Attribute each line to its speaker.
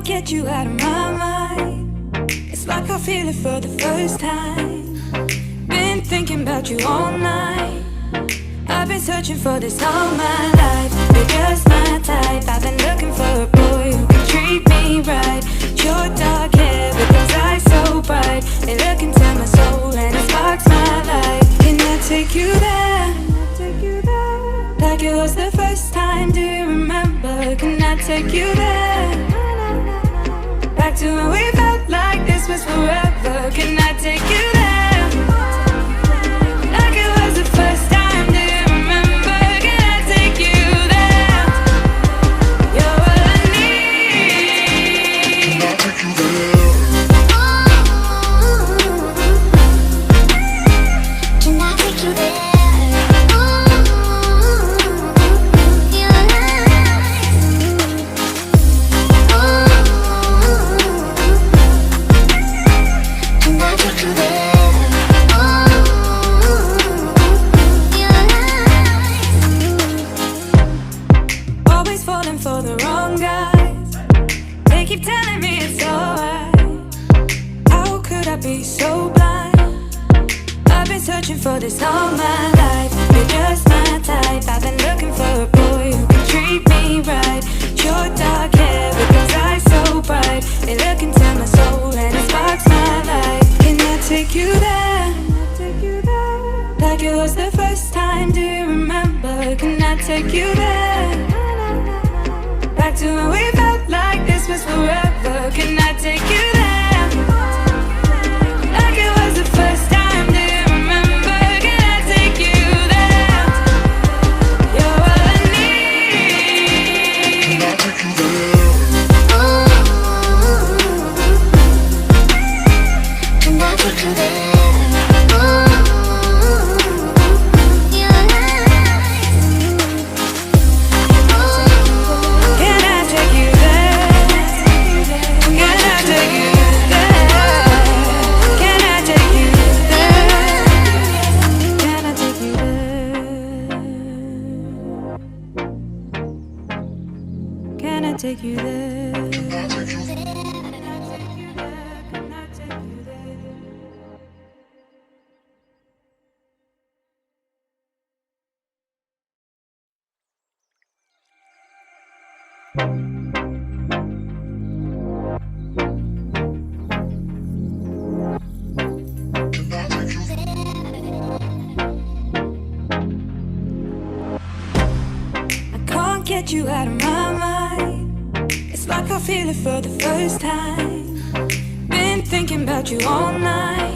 Speaker 1: get you out of my mind. It's like I feel it for the first time. Been thinking about you all night. I've been searching for this all my life. You're just my type. I've been looking for a boy who can treat me right. Your dark hair with those eyes so bright. They look into my soul and it sparks my life. Can I take you there? Like it was the first time, do you remember? Can I take you there? Back to when we felt like this was forever. Can I take you there? Like it was the first time, do you remember? Can I take you there? You're all I need.
Speaker 2: Can I take you there?
Speaker 3: Can I take you there?
Speaker 1: For the wrong guys, they keep telling me it's alright. How could I be so blind? I've been searching for this all my life. You're just my type. I've been looking for a boy who can treat me right. Your dark hair with those eyes so bright. They look into my soul and it sparks my life. Can I take you there? Like it was the first time, do you remember? Can I take you there? Back to when we felt like this was forever. Can I take you there? Like it was the first time, do you remember? Can I take you there? You're all I need.
Speaker 2: Can I take you there?
Speaker 3: Can I take you there?
Speaker 1: Can I take you there?
Speaker 2: Can I take you there?
Speaker 1: Get you out of my mind. It's like I feel it for the first time. Been thinking about you all night.